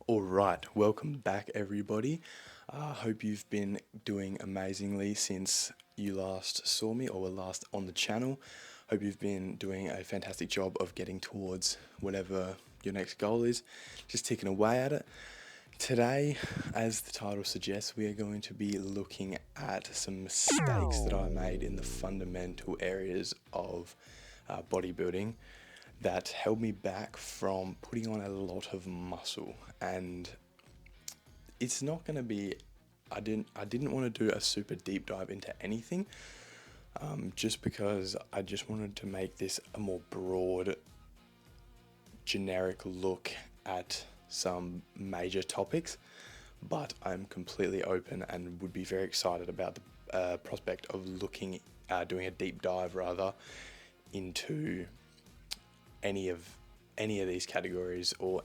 Alright, welcome back everybody. Hope you've been doing amazingly since you last saw me or were last on the channel. Hope you've been doing a fantastic job of getting towards whatever your next goal is, just ticking away at it. Today, as the title suggests, we are going to be looking at some mistakes that I made in the fundamental areas of bodybuilding that held me back from putting on a lot of muscle. And it's not going to be, I didn't want to do a super deep dive into anything, just because I just wanted to make this a more broad, generic look at some major topics. But I'm completely open and would be very excited about the prospect of doing a deep dive rather into any of these categories, or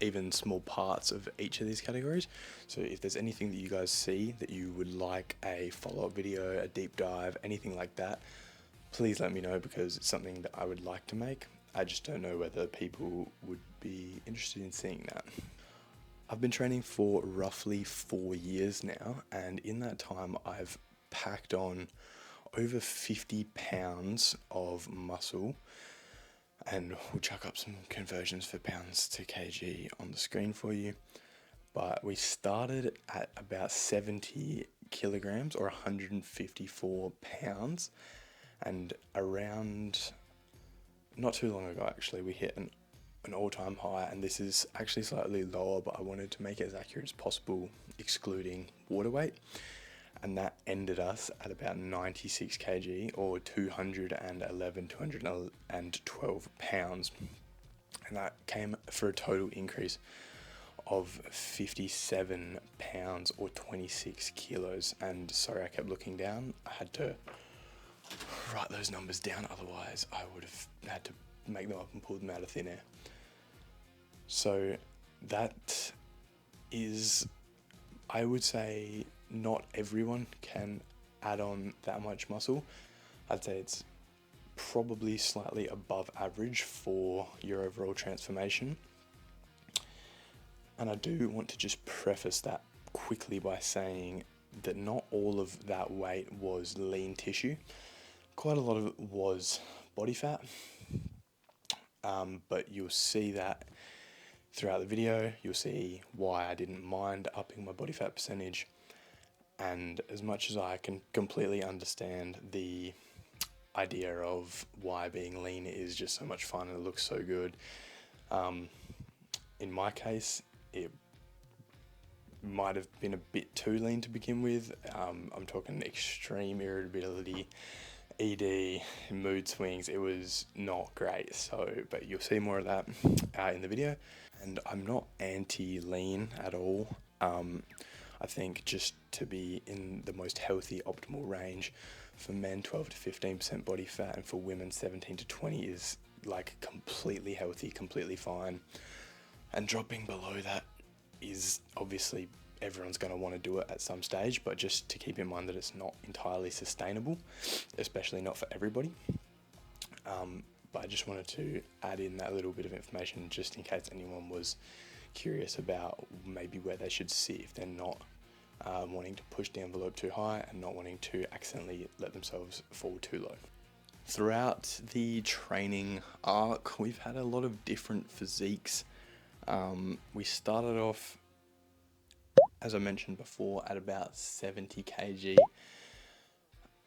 even small parts of each of these categories. So if there's anything that you guys see that you would like a follow-up video, a deep dive, anything like that, please let me know, because it's something that I would like to make. I just don't know whether people would be interested in seeing that. I've been training for roughly 4 years now, and in that time I've packed on over 50 pounds of muscle. And we'll chuck up some conversions for pounds to kg on the screen for you. But we started at about 70 kilograms or 154 pounds. And around, not too long ago actually, we hit an all-time high. And this is actually slightly lower, but I wanted to make it as accurate as possible, excluding water weight. And that ended us at about 96 kg or 212 pounds. And that came for a total increase of 57 pounds or 26 kilos. And sorry, I kept looking down. I had to write those numbers down, otherwise I would have had to make them up and pull them out of thin air. So that is, I would say, not everyone can add on that much muscle. I'd say it's probably slightly above average for your overall transformation. And I do want to just preface that quickly by saying that not all of that weight was lean tissue. Quite a lot of it was body fat, but you'll see that throughout the video. You'll see why I didn't mind upping my body fat percentage. And as much as I can completely understand the idea of why being lean is just so much fun and it looks so good, in my case, it might have been a bit too lean to begin with. I'm talking extreme irritability, ED, mood swings. It was not great. So, but you'll see more of that in the video. And I'm not anti-lean at all. I think just to be in the most healthy, optimal range, for men 12 to 15% body fat, and for women 17 to 20 is like completely healthy, completely fine. And dropping below that is obviously, everyone's going to want to do it at some stage, but just to keep in mind that it's not entirely sustainable, especially not for everybody. But I just wanted to add in that little bit of information just in case anyone was curious about maybe where they should sit if they're not wanting to push the envelope too high and not wanting to accidentally let themselves fall too low. Throughout the training arc, we've had a lot of different physiques. We started off, as I mentioned before, at about 70 kg.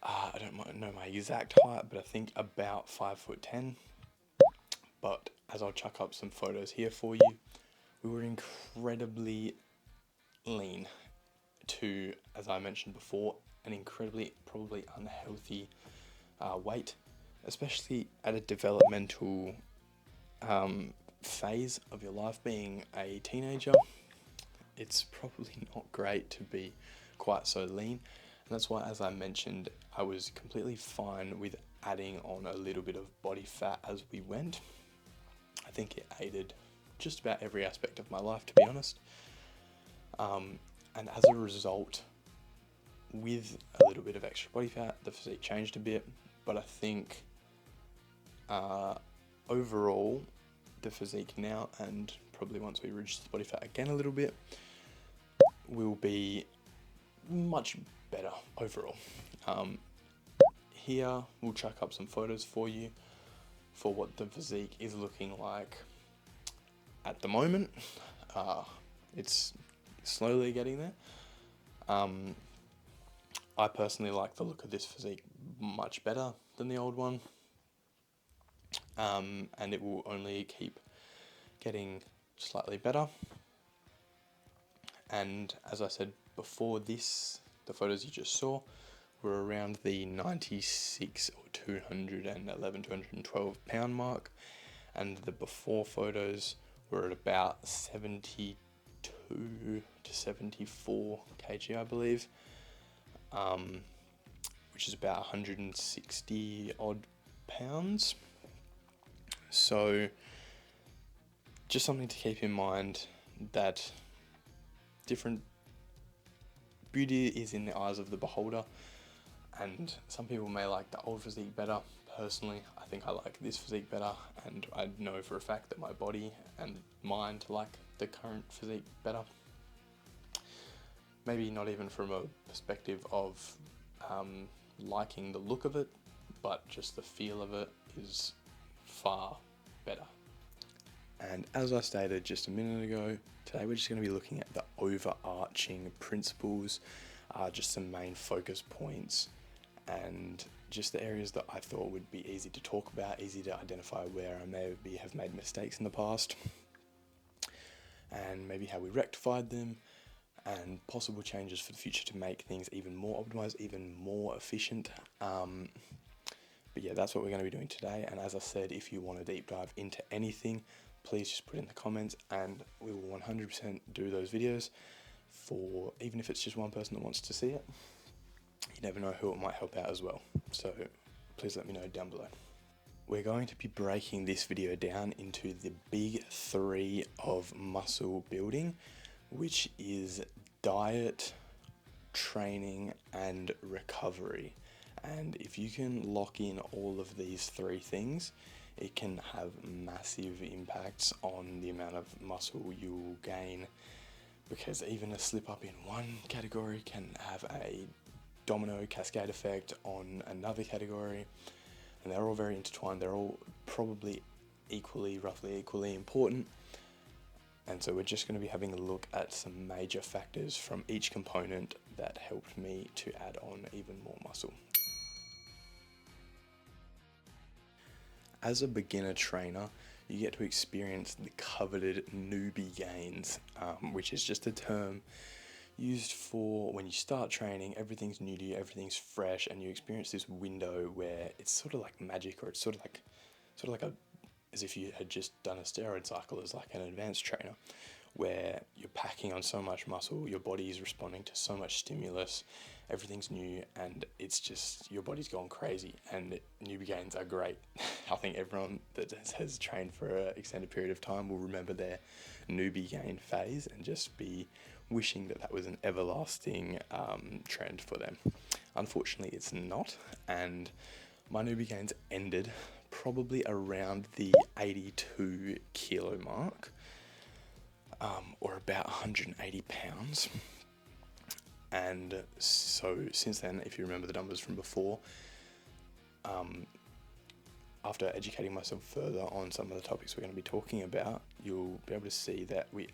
I don't know my exact height, but I think about 5'10". But as I'll chuck up some photos here for you, we were incredibly lean to, as I mentioned before, an incredibly, probably unhealthy weight, especially at a developmental phase of your life, being a teenager. It's probably not great to be quite so lean. And that's why, as I mentioned, I was completely fine with adding on a little bit of body fat as we went. I think it aided just about every aspect of my life, to be honest. And as a result, with a little bit of extra body fat, the physique changed a bit. But I think overall, the physique now and probably once we reduce the body fat again a little bit, will be much better overall. Here we'll chuck up some photos for you for what the physique is looking like at the moment. It's slowly getting there. I personally like the look of this physique much better than the old one, and it will only keep getting slightly better. And as I said before, the photos you just saw were around the 96 or 211, 212 pound mark, and the before photos were at about 72 to 74 kg, I believe, which is about 160 odd pounds. So just something to keep in mind, that different beauty is in the eyes of the beholder, and some people may like the old physique better. Personally, I think I like this physique better, and I know for a fact that my body and mind like the current physique better. Maybe not even from a perspective of liking the look of it, but just the feel of it is far better. And as I stated just a minute ago, today we're just going to be looking at the overarching principles, just some main focus points, and just the areas that I thought would be easy to talk about, easy to identify where I may have made mistakes in the past, and maybe how we rectified them, and possible changes for the future to make things even more optimized, even more efficient. But yeah, that's what we're going to be doing today. And as I said, if you want to deep dive into anything, please just put it in the comments, and we will 100% do those videos for, even if it's just one person that wants to see it. You never know who it might help out as well. So please let me know down below. We're going to be breaking this video down into the big three of muscle building, which is diet, training, and recovery. And if you can lock in all of these three things, it can have massive impacts on the amount of muscle you will gain, because even a slip up in one category can have a domino cascade effect on another category, and they're all very intertwined. They're all probably roughly equally important. And so we're just going to be having a look at some major factors from each component that helped me to add on even more muscle. As a beginner trainer, you get to experience the coveted newbie gains, which is just a term used for when you start training, everything's new to you, everything's fresh, and you experience this window where it's sort of like magic, or it's sort of like as if you had just done a steroid cycle as like an advanced trainer, where you're packing on so much muscle, your body is responding to so much stimulus, everything's new, and it's just, your body's gone crazy, and newbie gains are great. I think everyone that has trained for an extended period of time will remember their newbie gain phase and just be wishing that that was an everlasting trend for them. Unfortunately, it's not, and my newbie gains ended probably around the 82 kilo mark, or about 180 pounds. And so since then, if you remember the numbers from before, after educating myself further on some of the topics we're going to be talking about, you'll be able to see that we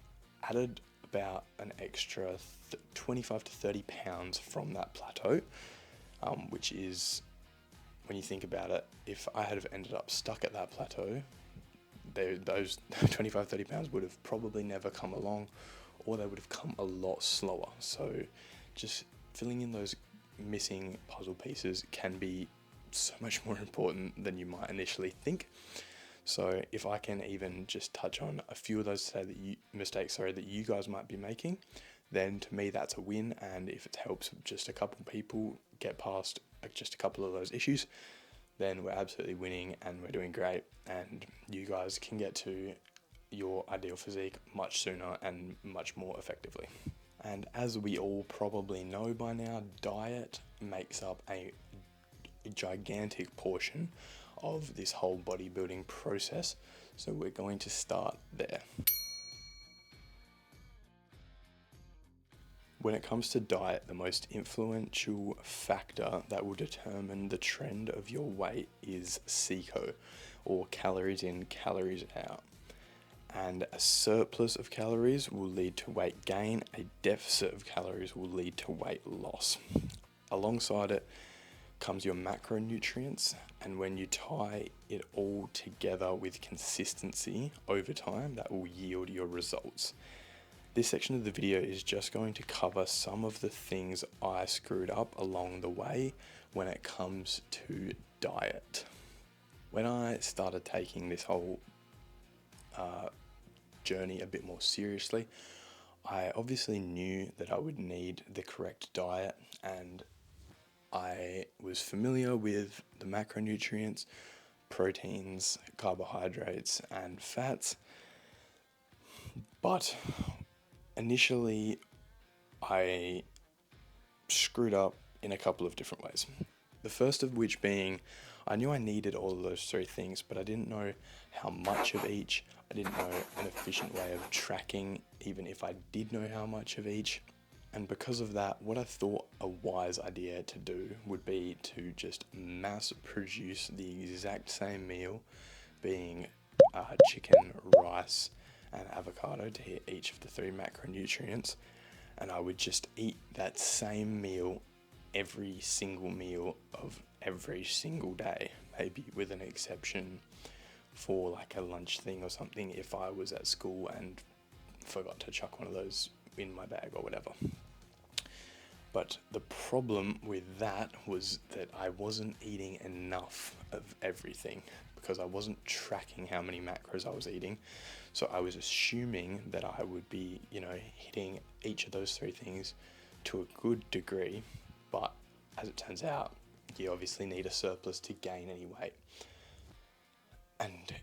added about an extra 25 to 30 pounds from that plateau, which is, when you think about it, if I had have ended up stuck at that plateau, those 25, 30 pounds would have probably never come along, or they would have come a lot slower. So just filling in those missing puzzle pieces can be so much more important than you might initially think. So if I can even just touch on a few of those mistakes that you guys might be making, then to me that's a win. And if it helps just a couple people get past just a couple of those issues, then we're absolutely winning and we're doing great, and you guys can get to your ideal physique much sooner and much more effectively. And as we all probably know by now, diet makes up a gigantic portion of this whole bodybuilding process, so we're going to start there. When it comes to diet, the most influential factor that will determine the trend of your weight is CICO, or calories in, calories out. And a surplus of calories will lead to weight gain, a deficit of calories will lead to weight loss. Alongside it comes your macronutrients, and when you tie it all together with consistency over time, that will yield your results. This section of the video is just going to cover some of the things I screwed up along the way when it comes to diet. When I started taking this whole journey a bit more seriously, I obviously knew that I would need the correct diet, and I was familiar with the macronutrients, proteins, carbohydrates, and fats, but initially I screwed up in a couple of different ways. The first of which being, I knew I needed all of those three things, but I didn't know how much of each. I didn't know an efficient way of tracking, even if I did know how much of each. And because of that, what I thought a wise idea to do would be to just mass produce the exact same meal, being chicken, rice, and avocado to hit each of the three macronutrients, and I would just eat that same meal every single meal of every single day, maybe with an exception for like a lunch thing or something if I was at school and forgot to chuck one of those in my bag or whatever. But the problem with that was that I wasn't eating enough of everything because I wasn't tracking how many macros I was eating. So I was assuming that I would be, hitting each of those three things to a good degree. But as it turns out, you obviously need a surplus to gain any weight. And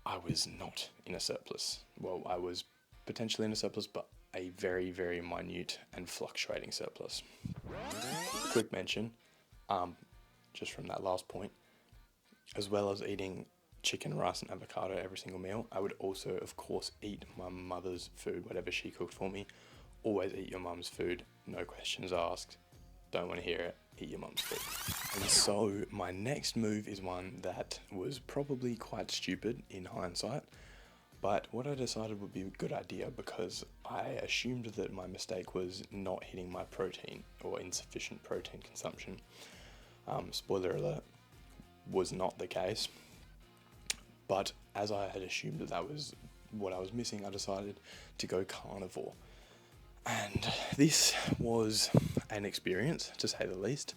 I was not in a surplus. Well, I was potentially in a surplus, but a very, very minute and fluctuating surplus. Quick mention, just from that last point, as well as eating chicken, rice, and avocado every single meal, I would also, of course, eat my mother's food, whatever she cooked for me. Always eat your mum's food, no questions asked. Don't want to hear it, eat your mum's food. And so my next move is one that was probably quite stupid in hindsight, but what I decided would be a good idea because I assumed that my mistake was not hitting my protein or insufficient protein consumption. Spoiler alert, was not the case. But as I had assumed that was what I was missing, I decided to go carnivore. And this was an experience, to say the least.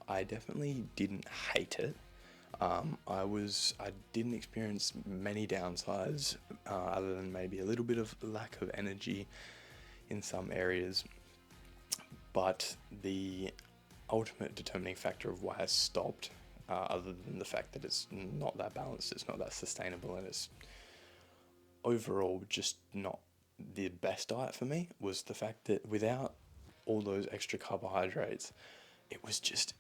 I definitely didn't hate it. I didn't experience many downsides, other than maybe a little bit of lack of energy in some areas. But the ultimate determining factor of why I stopped, other than the fact that it's not that balanced, it's not that sustainable, and it's overall just not the best diet for me, was the fact that without all those extra carbohydrates, it was just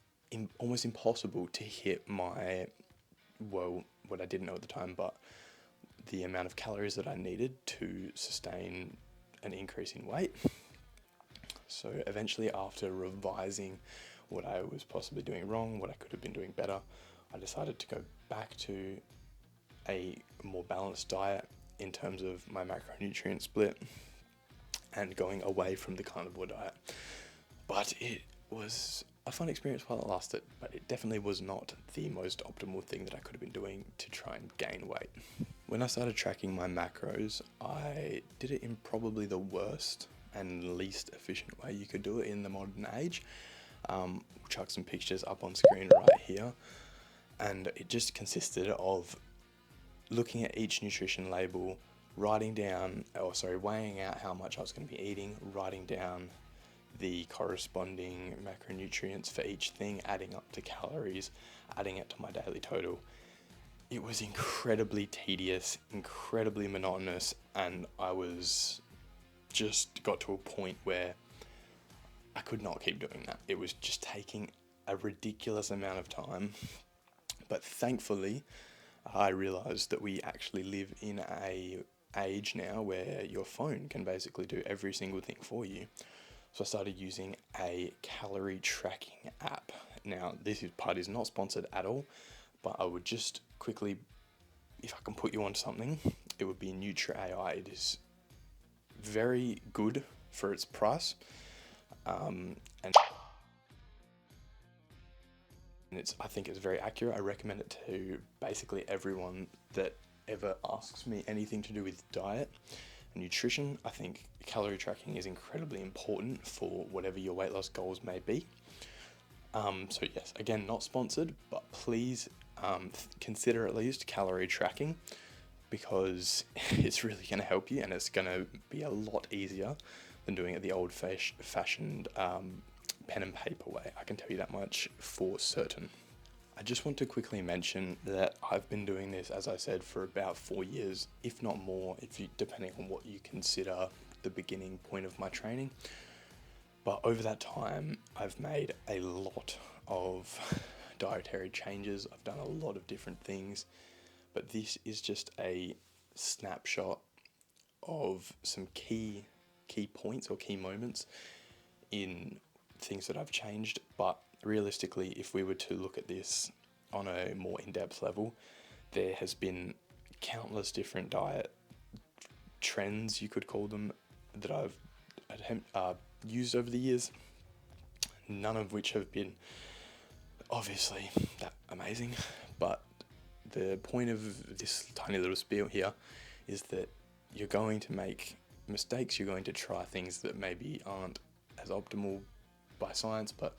almost impossible to hit what I didn't know at the time, but the amount of calories that I needed to sustain an increase in weight. So eventually, after revising what I was possibly doing wrong, what I could have been doing better, I decided to go back to a more balanced diet in terms of my macronutrient split and going away from the carnivore diet. But it was a fun experience while it lasted, but it definitely was not the most optimal thing that I could have been doing to try and gain weight. When I started tracking my macros, I did it in probably the worst and least efficient way you could do it in the modern age. We'll chuck some pictures up on screen right here, and it just consisted of looking at each nutrition label, weighing out how much I was going to be eating, writing down the corresponding macronutrients for each thing, adding up the calories, adding it to my daily total. It was incredibly tedious, incredibly monotonous, and I was just got to a point where I could not keep doing that. It was just taking a ridiculous amount of time. But thankfully, I realized that we actually live in a age now where your phone can basically do every single thing for you. So I started using a calorie tracking app. Now, part is not sponsored at all, but I would just quickly, if I can put you on something, it would be NutriAI. It is very good for its price, and I think it's very accurate. I recommend it to basically everyone that ever asks me anything to do with diet and nutrition. I think calorie tracking is incredibly important for whatever your weight loss goals may be. So yes, again, not sponsored, but please consider at least calorie tracking, because it's really going to help you, and it's going to be a lot easier than doing it the old-fashioned pen and paper way. I can tell you that much for certain. I just want to quickly mention that I've been doing this, as I said, for about 4 years, if not more, depending on what you consider the beginning point of my training. But over that time, I've made a lot of dietary changes. I've done a lot of different things, but this is just a snapshot of some key points or key moments in things that I've changed. But realistically, if we were to look at this on a more in-depth level, there has been countless different diet trends, you could call them, that I've used over the years, none of which have been obviously that amazing. But the point of this tiny little spiel here is that you're going to make mistakes, you're going to try things that maybe aren't as optimal by science, but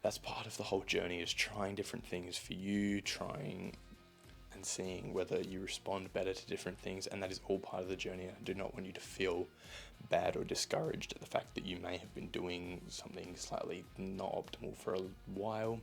that's part of the whole journey, is trying different things for you, trying and seeing whether you respond better to different things, and that is all part of the journey. I do not want you to feel bad or discouraged at the fact that you may have been doing something slightly not optimal for a while,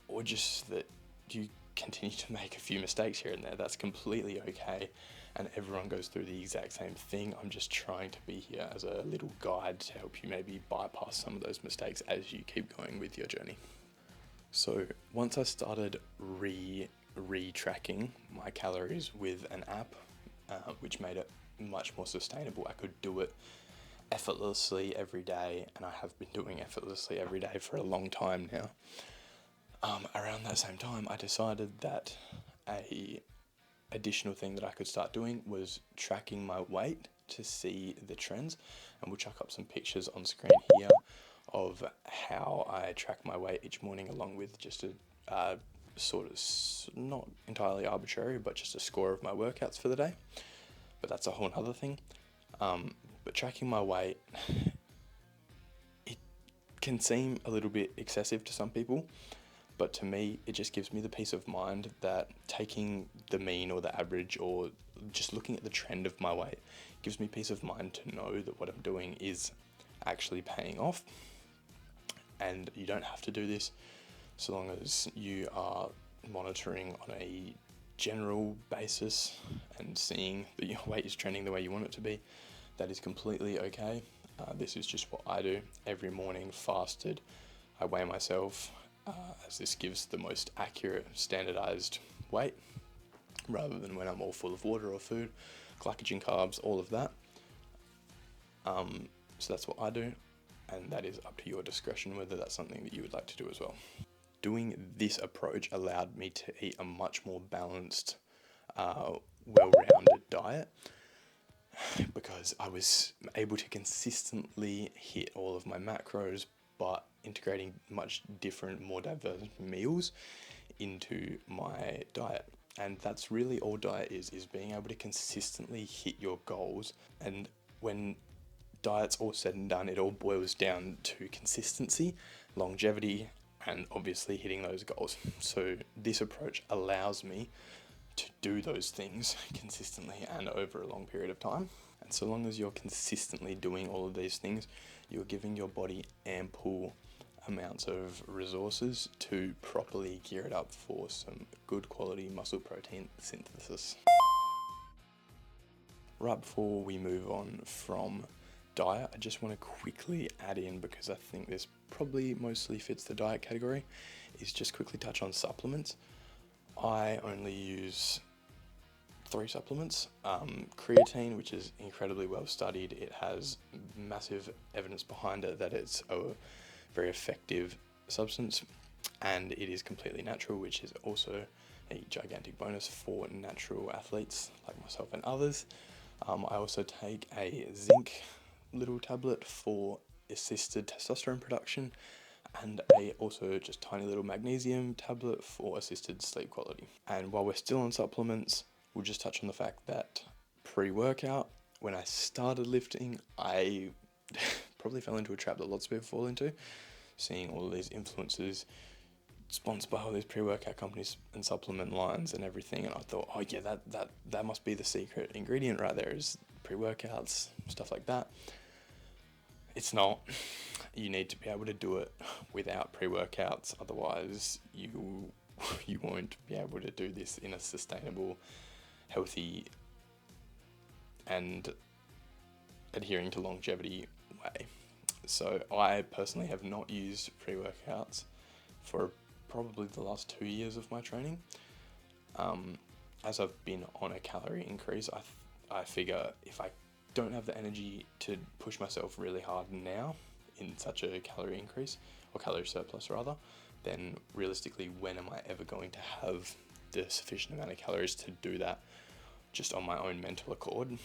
or just that you continue to make a few mistakes here and there. That's completely okay, and everyone goes through the exact same thing. I'm just trying to be here as a little guide to help you maybe bypass some of those mistakes as you keep going with your journey. So once I started re-tracking my calories with an app, which made it much more sustainable, I could do it effortlessly every day, and I have been doing effortlessly every day for a long time now. Around that same time, I decided that a additional thing that I could start doing was tracking my weight to see the trends, and we'll chuck up some pictures on screen here of how I track my weight each morning, along with just a sort of not entirely arbitrary, but just a score of my workouts for the day. But that's a whole other thing. But tracking my weight, it can seem a little bit excessive to some people, but to me, it just gives me the peace of mind that taking the mean or the average, or just looking at the trend of my weight, gives me peace of mind to know that what I'm doing is actually paying off. And you don't have to do this so long as you are monitoring on a general basis and seeing that your weight is trending the way you want it to be. That is completely okay. This is just what I do every morning, fasted. I weigh myself, as this gives the most accurate standardized weight, rather than when I'm all full of water or food, glycogen, carbs, all of that. So that's what I do, and that is up to your discretion whether that's something that you would like to do as well. Doing this approach allowed me to eat a much more balanced, well-rounded diet, because I was able to consistently hit all of my macros, but integrating much different, more diverse meals into my diet. And that's really all diet is being able to consistently hit your goals. And when diet's all said and done, it all boils down to consistency, longevity, and obviously hitting those goals. So this approach allows me to do those things consistently and over a long period of time. And so long as you're consistently doing all of these things, you're giving your body ample amounts of resources to properly gear it up for some good quality muscle protein synthesis. Right before we move on from diet, I just want to quickly add in, because I think this probably mostly fits the diet category, is just quickly touch on supplements. I only use 3 supplements. Creatine, which is incredibly well studied. It has massive evidence behind it that it's a very effective substance, and it is completely natural, which is also a gigantic bonus for natural athletes like myself and others. I also take a zinc little tablet for assisted testosterone production, and also just tiny little magnesium tablet for assisted sleep quality. And while we're still on supplements, we'll just touch on the fact that pre-workout, when I started lifting, I probably fell into a trap that lots of people fall into, seeing all of these influencers sponsored by all these pre-workout companies and supplement lines and everything, and I thought, oh yeah, that must be the secret ingredient right there, is pre-workouts, stuff like that. It's not. You need to be able to do it without pre-workouts, otherwise you won't be able to do this in a sustainable, healthy, and adhering to longevity way. So I personally have not used pre-workouts for probably the last 2 years of my training. As I've been on a calorie increase, I figure if I don't have the energy to push myself really hard now in such a calorie increase, or calorie surplus rather, then realistically, when am I ever going to have the sufficient amount of calories to do that just on my own mental accord?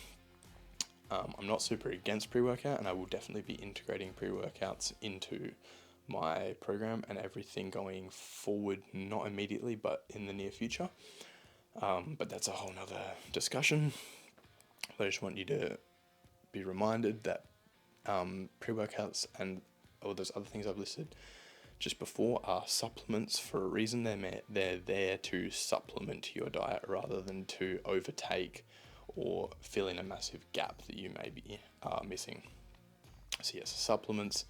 I'm not super against pre-workout, and I will definitely be integrating pre-workouts into my program and everything going forward, not immediately, but in the near future. But that's a whole nother discussion. I just want you to be reminded that pre-workouts and all those other things I've listed just before are supplements for a reason. They're there to supplement your diet rather than to overtake or fill in a massive gap that you may be missing. So yes, supplements,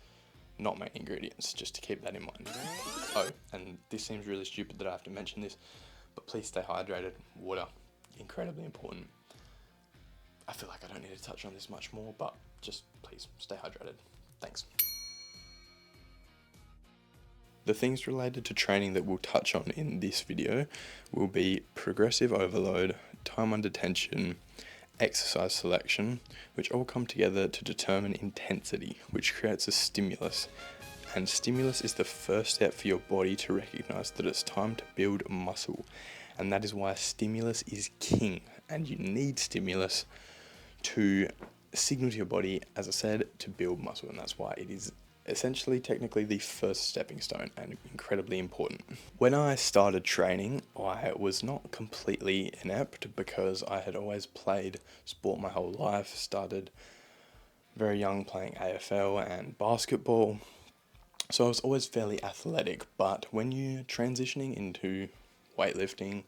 not main ingredients, just to keep that in mind. Oh, and this seems really stupid that I have to mention this, but please stay hydrated. Water, incredibly important. I feel like I don't need to touch on this much more, but just please stay hydrated. Thanks. The things related to training that we'll touch on in this video will be progressive overload, time under tension, exercise selection, which all come together to determine intensity, which creates a stimulus. And stimulus is the first step for your body to recognize that it's time to build muscle. And that is why stimulus is king, and you need stimulus to signal to your body, as I said, to build muscle. And that's why it is essentially technically the first stepping stone and incredibly important. When I started training, I was not completely inept because I had always played sport my whole life, started very young playing AFL and basketball. So I was always fairly athletic, but when you're transitioning into weightlifting,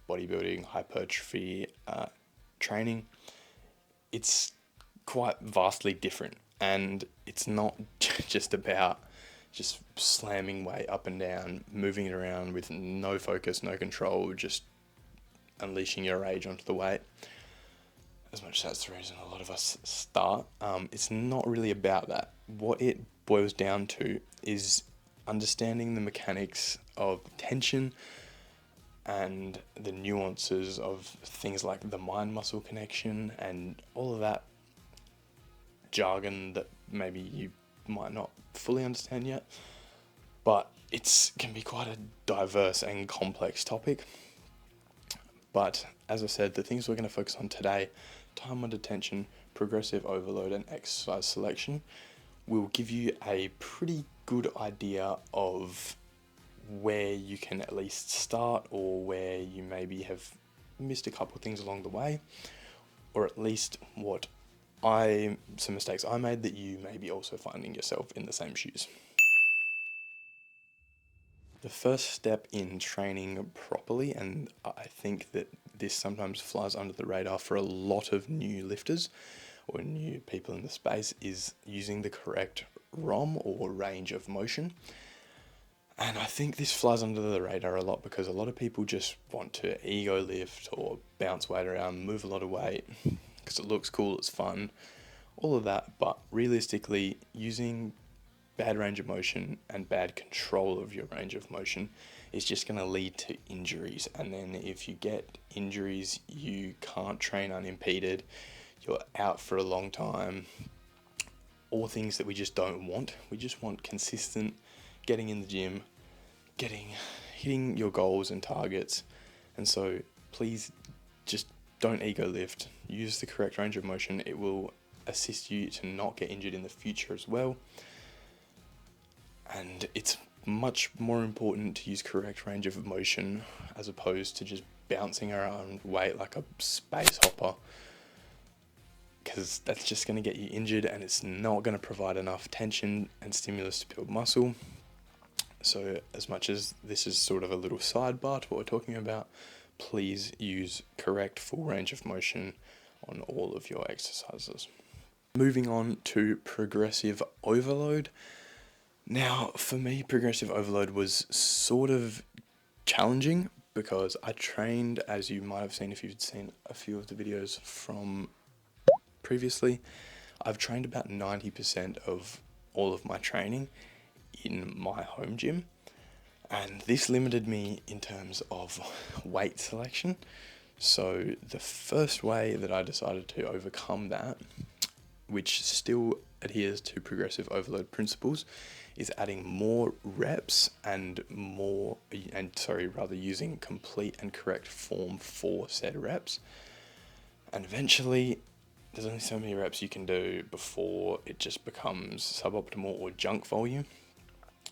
bodybuilding, hypertrophy training, it's quite vastly different. And it's not just about just slamming weight up and down, moving it around with no focus, no control, just unleashing your rage onto the weight. As much as that's the reason a lot of us start, it's not really about that. What it boils down to is understanding the mechanics of tension and the nuances of things like the mind-muscle connection and all of that jargon that maybe you might not fully understand yet, but it can be quite a diverse and complex topic. But as I said, the things we're going to focus on today, time under tension, progressive overload, and exercise selection, will give you a pretty good idea of where you can at least start, or where you maybe have missed a couple of things along the way, or at least some mistakes I made that you may be also finding yourself in the same shoes. The first step in training properly, and I think that this sometimes flies under the radar for a lot of new lifters or new people in the space, is using the correct ROM or range of motion. And I think this flies under the radar a lot because a lot of people just want to ego lift or bounce weight around, move a lot of weight because it looks cool, it's fun, all of that. But realistically, using bad range of motion and bad control of your range of motion is just going to lead to injuries. And then if you get injuries, you can't train unimpeded, you're out for a long time. All things that we just don't want. We just want consistent getting in the gym, hitting your goals and targets. And so please just don't ego lift. Use the correct range of motion. It will assist you to not get injured in the future as well. And it's much more important to use correct range of motion as opposed to just bouncing around weight like a space hopper, because that's just going to get you injured and it's not going to provide enough tension and stimulus to build muscle. So as much as this is sort of a little sidebar to what we're talking about, please use correct full range of motion on all of your exercises. Moving on to progressive overload. Now, for me, progressive overload was sort of challenging because I trained, as you might have seen if you've seen a few of the videos from previously, I've trained about 90% of all of my training in my home gym, and this limited me in terms of weight selection. So the first way that I decided to overcome that, which still adheres to progressive overload principles, is adding more reps and using complete and correct form for said reps. And eventually, there's only so many reps you can do before it just becomes suboptimal or junk volume.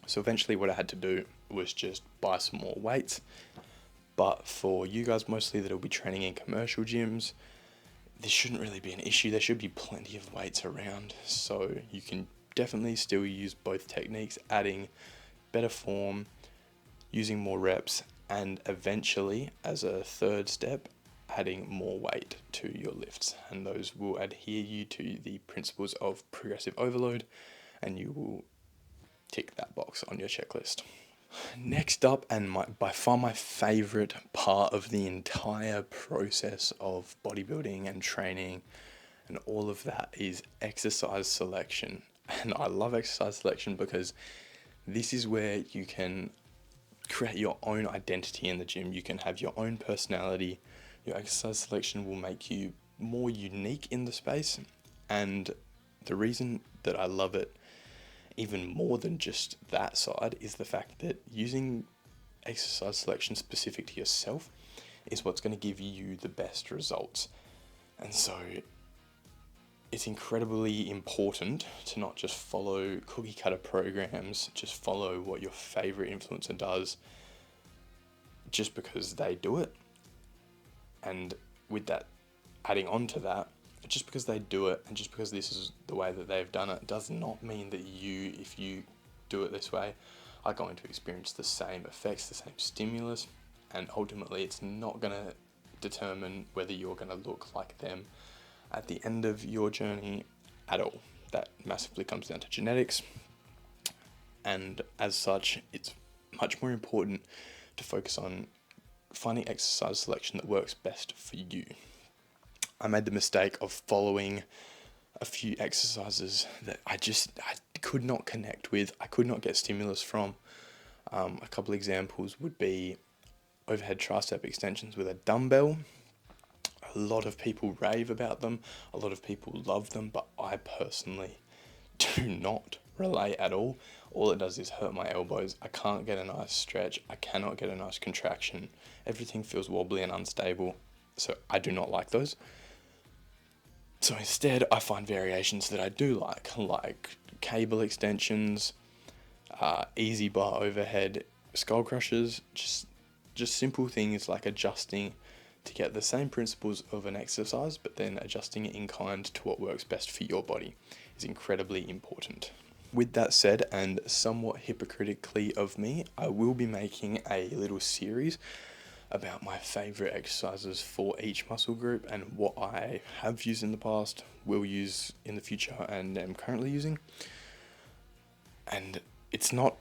So eventually what I had to do was just buy some more weights. But for you guys mostly that will be training in commercial gyms, this shouldn't really be an issue. There should be plenty of weights around. So you can definitely still use both techniques, adding better form, using more reps, and eventually, as a third step, adding more weight to your lifts. And those will adhere you to the principles of progressive overload, and you will tick that box on your checklist. Next up, and by far my favorite part of the entire process of bodybuilding and training and all of that, is exercise selection. And I love exercise selection because this is where you can create your own identity in the gym. You can have your own personality. Your exercise selection will make you more unique in the space. And the reason that I love it even more than just that side is the fact that using exercise selection specific to yourself is what's going to give you the best results. And so it's incredibly important to not just follow cookie cutter programs, just follow what your favorite influencer does just because they do it. And with that, adding on to that, just because they do it and just because this is the way that they've done it does not mean that you, if you do it this way, are going to experience the same effects, the same stimulus, and ultimately it's not going to determine whether you're going to look like them at the end of your journey at all. That massively comes down to genetics, and as such, it's much more important to focus on finding exercise selection that works best for you. I made the mistake of following a few exercises that I could not connect with. I could not get stimulus from. A couple examples would be overhead tricep extensions with a dumbbell. A lot of people rave about them. A lot of people love them, but I personally do not relate at all. All it does is hurt my elbows. I can't get a nice stretch. I cannot get a nice contraction. Everything feels wobbly and unstable. So I do not like those. So instead, I find variations that I do like cable extensions, easy bar overhead skull crushers, just simple things like adjusting to get the same principles of an exercise, but then adjusting it in kind to what works best for your body is incredibly important. With that said, and somewhat hypocritically of me, I will be making a little series about my favorite exercises for each muscle group and what I have used in the past, will use in the future, and am currently using. And it's not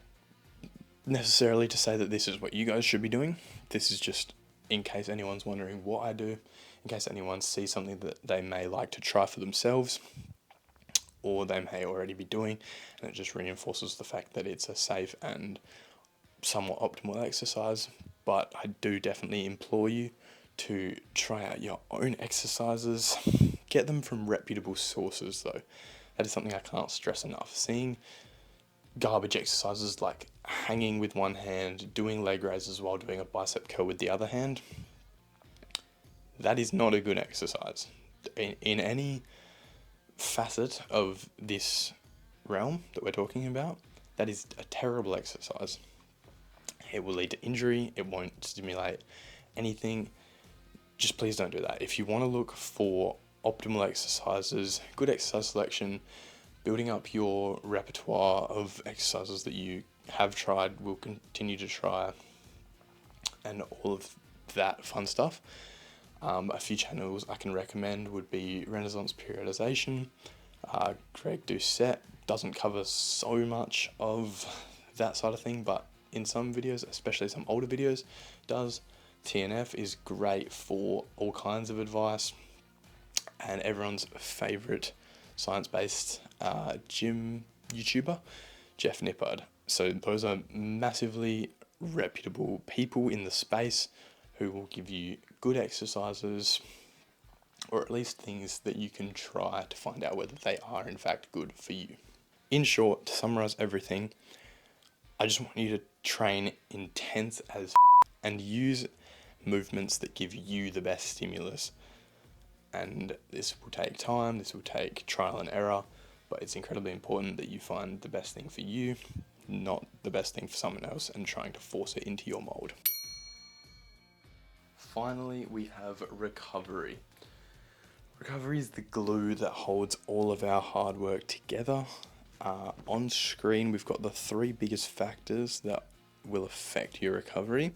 necessarily to say that this is what you guys should be doing. This is just in case anyone's wondering what I do, in case anyone sees something that they may like to try for themselves, or they may already be doing, and it just reinforces the fact that it's a safe and somewhat optimal exercise. But I do definitely implore you to try out your own exercises. Get them from reputable sources though. That is something I can't stress enough. Seeing garbage exercises like hanging with one hand, doing leg raises while doing a bicep curl with the other hand, that is not a good exercise. In any facet of this realm that we're talking about, that is a terrible exercise. It will lead to injury, it won't stimulate anything. Just please don't do that. If you want to look for optimal exercises, good exercise selection, building up your repertoire of exercises that you have tried, will continue to try, and all of that fun stuff, a few channels I can recommend would be Renaissance Periodization. Greg Doucette doesn't cover so much of that side of thing, but in some videos, especially some older videos, does. TNF is great for all kinds of advice, and everyone's favourite science-based gym YouTuber, Jeff Nippard. So those are massively reputable people in the space who will give you good exercises, or at least things that you can try to find out whether they are in fact good for you. In short, to summarise everything, I just want you to train intense as and use movements that give you the best stimulus. And this will take time, this will take trial and error, but it's incredibly important that you find the best thing for you, not the best thing for someone else and trying to force it into your mold. Finally, we have recovery. Recovery is the glue that holds all of our hard work together. On screen, we've got the 3 biggest factors that will affect your recovery.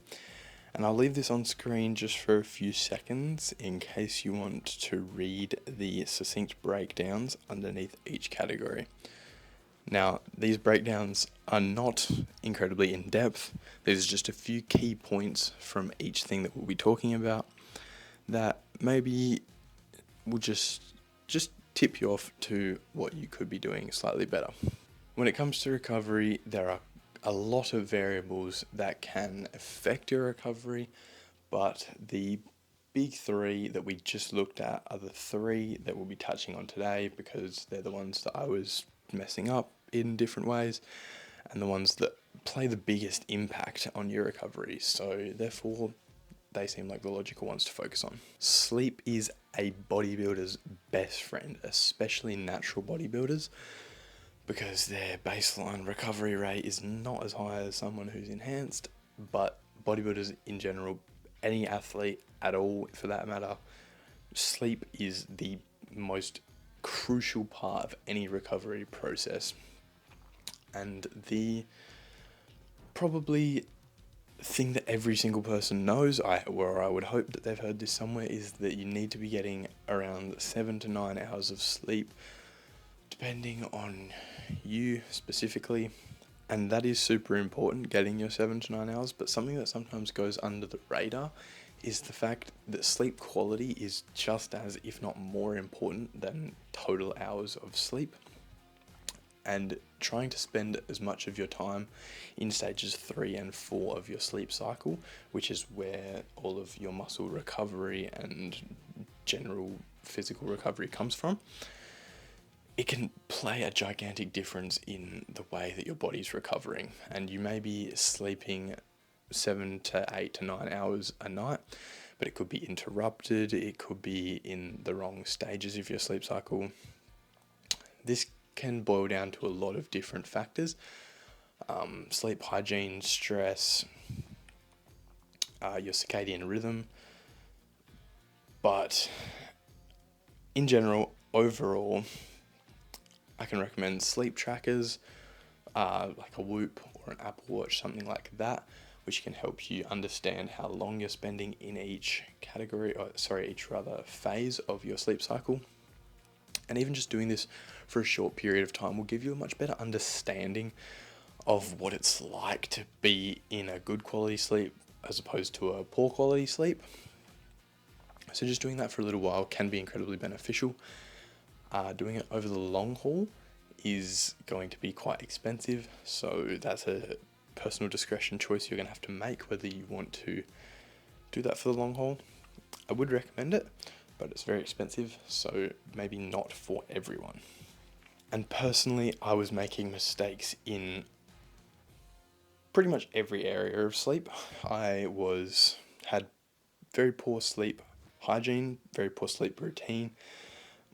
And I'll leave this on screen just for a few seconds in case you want to read the succinct breakdowns underneath each category. Now, these breakdowns are not incredibly in depth. There's just a few key points from each thing that we'll be talking about that maybe will just tip you off to what you could be doing slightly better. When it comes to recovery, there are a lot of variables that can affect your recovery, but the big 3 that we just looked at are the 3 that we'll be touching on today, because they're the ones that I was messing up in different ways and the ones that play the biggest impact on your recovery. So therefore, they seem like the logical ones to focus on. Sleep is a bodybuilder's best friend, especially natural bodybuilders, because their baseline recovery rate is not as high as someone who's enhanced. But bodybuilders in general, any athlete at all for that matter, sleep is the most crucial part of any recovery process. And the probably thing that every single person knows, I would hope that they've heard this somewhere, is that you need to be getting around 7 to 9 hours of sleep, depending on you specifically. And that is super important, getting your 7 to 9 hours. But something that sometimes goes under the radar is the fact that sleep quality is just as, if not more important than total hours of sleep. And trying to spend as much of your time in stages 3 and 4 of your sleep cycle, which is where all of your muscle recovery and general physical recovery comes from, it can play a gigantic difference in the way that your body's recovering. And you may be sleeping 7 to 8 to 9 hours a night, but it could be interrupted, it could be in the wrong stages of your sleep cycle. This can boil down to a lot of different factors. Sleep hygiene, stress, your circadian rhythm. But in general, overall, I can recommend sleep trackers, like a Whoop or an Apple Watch, something like that, which can help you understand how long you're spending in each phase of your sleep cycle. And even just doing this for a short period of time will give you a much better understanding of what it's like to be in a good quality sleep as opposed to a poor quality sleep. So just doing that for a little while can be incredibly beneficial. Doing it over the long haul is going to be quite expensive, so that's a personal discretion choice you're going to have to make whether you want to do that for the long haul. I would recommend it, but it's very expensive, so maybe not for everyone. And personally, I was making mistakes in pretty much every area of sleep. I had very poor sleep hygiene, very poor sleep routine.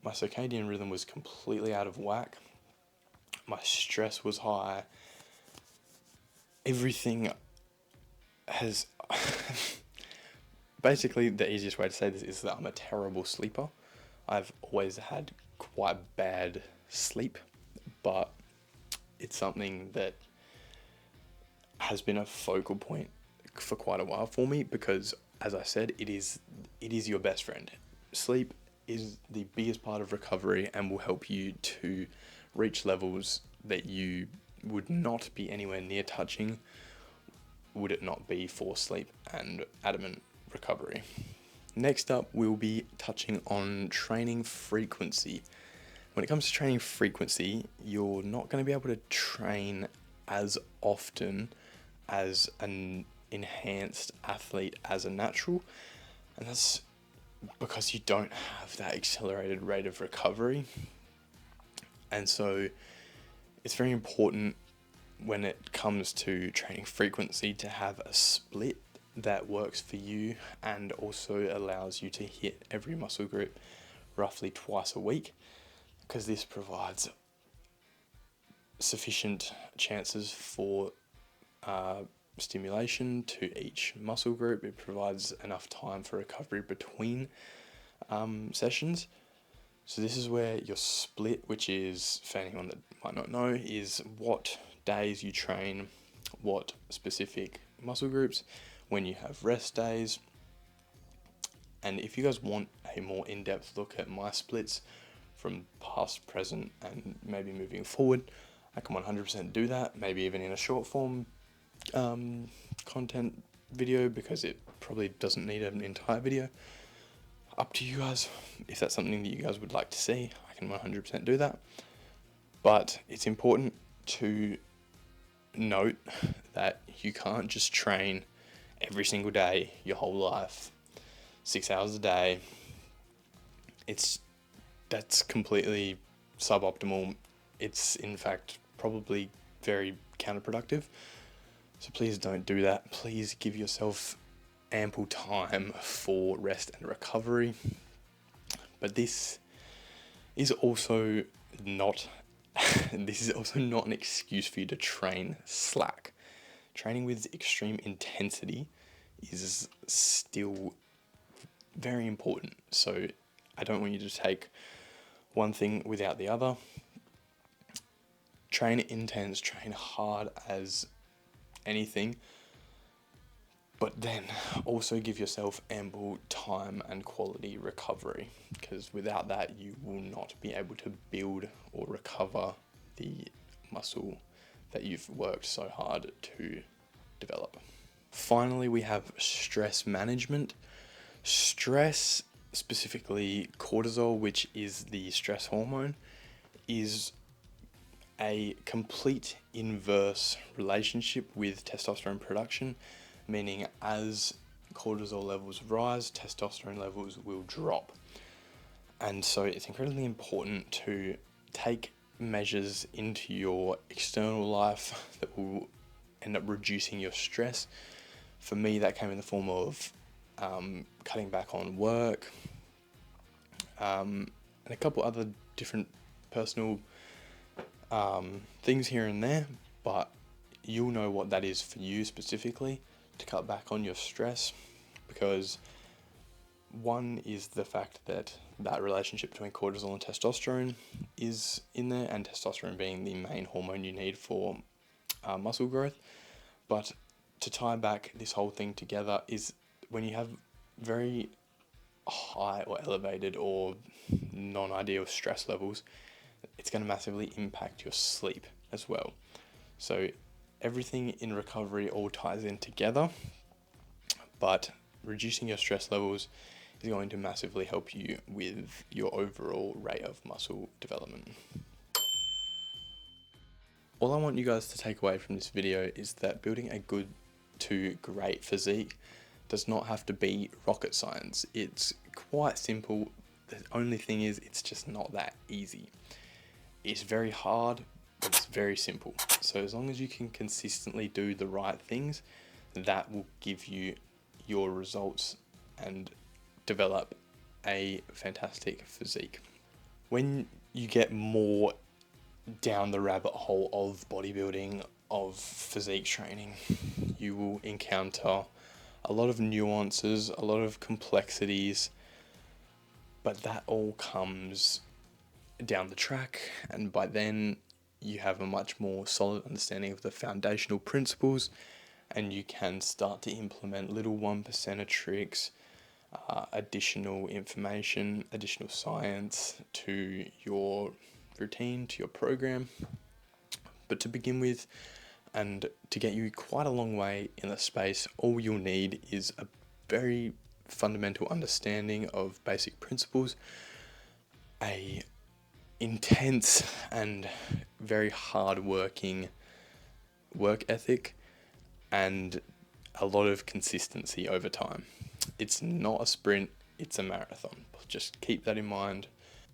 My circadian rhythm was completely out of whack. My stress was high. Everything has... Basically, the easiest way to say this is that I'm a terrible sleeper. I've always had quite bad sleep, but it's something that has been a focal point for quite a while for me because, as I said, it is your best friend. Sleep is the biggest part of recovery and will help you to reach levels that you would not be anywhere near touching would it not be for sleep and adamant recovery. Next up, we'll be touching on training frequency. When it comes to training frequency, you're not going to be able to train as often as an enhanced athlete as a natural, and that's because you don't have that accelerated rate of recovery. And so it's very important when it comes to training frequency to have a split that works for you and also allows you to hit every muscle group roughly twice a week, because this provides sufficient chances for stimulation to each muscle group. It provides enough time for recovery between sessions. So this is where your split, which is, for anyone that might not know, is what days you train what specific muscle groups, when you have rest days. And if you guys want a more in-depth look at my splits from past, present, and maybe moving forward, I can 100% do that, maybe even in a short form content video, because it probably doesn't need an entire video. Up to you guys. If that's something that you guys would like to see, I can 100% do that. But it's important to note that you can't just train every single day your whole life, 6 hours a day. That's completely suboptimal. It's in fact probably very counterproductive. So please don't do that. Please give yourself ample time for rest and recovery. But this is also not an excuse for you to train slack. Training with extreme intensity is still very important. So I don't want you to take one thing without the other. Train intense, train hard as anything, but then also give yourself ample time and quality recovery, because without that you will not be able to build or recover the muscle that you've worked so hard to develop. Finally, we have stress management. Stress, specifically cortisol, which is the stress hormone, is a complete inverse relationship with testosterone production, meaning as cortisol levels rise, testosterone levels will drop. And so it's incredibly important to take measures into your external life that will end up reducing your stress. For me, that came in the form of cutting back on work, and a couple other different personal things here and there, but you'll know what that is for you specifically to cut back on your stress, because one is the fact that relationship between cortisol and testosterone is in there, and testosterone being the main hormone you need for muscle growth. But to tie back this whole thing together is when you have very high or elevated or non-ideal stress levels, it's going to massively impact your sleep as well. So everything in recovery all ties in together, but reducing your stress levels is going to massively help you with your overall rate of muscle development. All I want you guys to take away from this video is that building a good to great physique does not have to be rocket science. It's quite simple. The only thing is, it's just not that easy. It's very hard, but it's very simple. So as long as you can consistently do the right things, that will give you your results and develop a fantastic physique. When you get more down the rabbit hole of bodybuilding, of physique training, you will encounter a lot of nuances, a lot of complexities, but that all comes down the track, and by then you have a much more solid understanding of the foundational principles, and you can start to implement little 1% tricks, additional information, additional science to your routine, to your program. But to begin with, and to get you quite a long way in the space, all you'll need is a very fundamental understanding of basic principles, a intense and very hard-working work ethic, and a lot of consistency over time. It's not a sprint, it's a marathon. Just keep that in mind.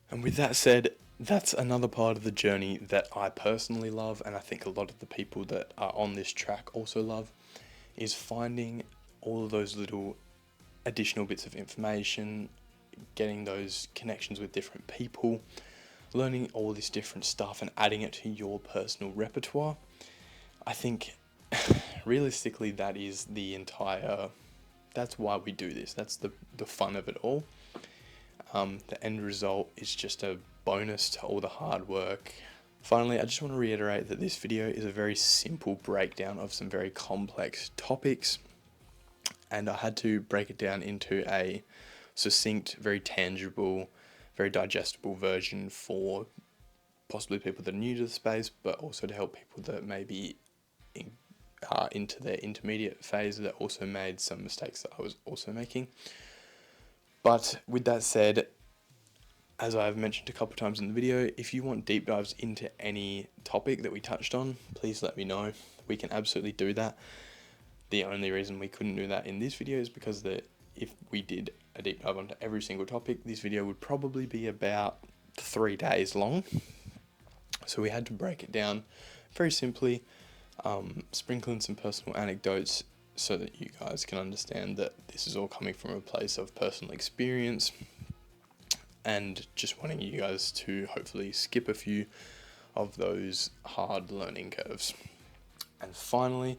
And with that said, that's another part of the journey that I personally love, and I think a lot of the people that are on this track also love, is finding all of those little additional bits of information, getting those connections with different people, learning all this different stuff and adding it to your personal repertoire. I think realistically that is that's why we do this. That's the fun of it all. The end result is just a bonus to all the hard work. Finally, I just want to reiterate that this video is a very simple breakdown of some very complex topics, and I had to break it down into a succinct, very tangible, very digestible version for possibly people that are new to the space, but also to help people that may be into their intermediate phase that also made some mistakes that I was also making. But with that said, as I've mentioned a couple times in the video, if you want deep dives into any topic that we touched on, please let me know. We can absolutely do that. The only reason we couldn't do that in this video is because if we did a deep dive onto every single topic, this video would probably be about 3 days long. So we had to break it down very simply, sprinkle in some personal anecdotes so that you guys can understand that this is all coming from a place of personal experience, and just wanting you guys to hopefully skip a few of those hard learning curves. And finally,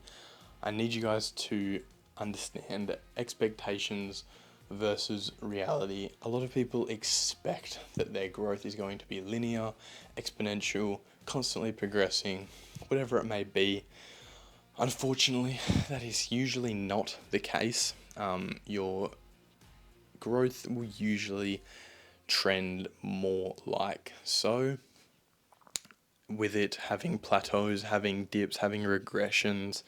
I need you guys to understand expectations versus reality. A lot of people expect that their growth is going to be linear, exponential, constantly progressing, whatever it may be. Unfortunately, that is usually not the case. Your growth will usually trend more like so, with it having plateaus, having dips, having regressions.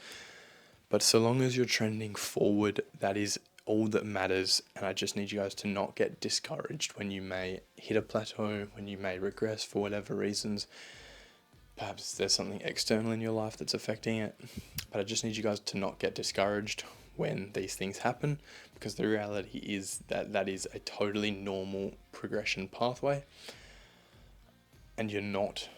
But so long as you're trending forward, that is all that matters. And I just need you guys to not get discouraged when you may hit a plateau, when you may regress for whatever reasons. Perhaps there's something external in your life that's affecting it, but I just need you guys to not get discouraged when these things happen, because the reality is that that is a totally normal progression pathway, and you're not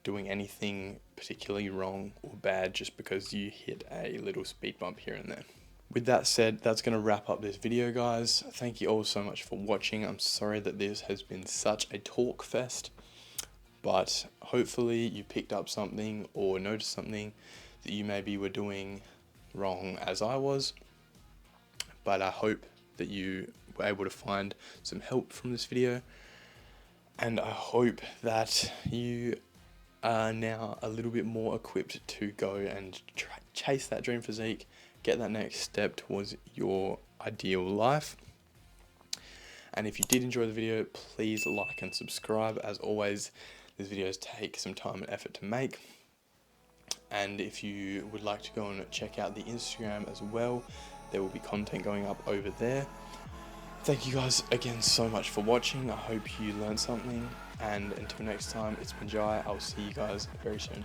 doing anything particularly wrong or bad just because you hit a little speed bump here and there. With that said, that's going to wrap up this video, guys. Thank you all so much for watching. I'm sorry that this has been such a talk fest, but hopefully you picked up something or noticed something that you maybe were doing wrong as I was. But I hope that you were able to find some help from this video, and I hope that you are now a little bit more equipped to go and chase that dream physique, get that next step towards your ideal life. And if you did enjoy the video, please like and subscribe. As always, these videos take some time and effort to make. And if you would like to go and check out the Instagram as well, there will be content going up over there. thank you guys again so much for watching. I hope you learned something, and until next time, it's been Jai. I'll see you guys very soon.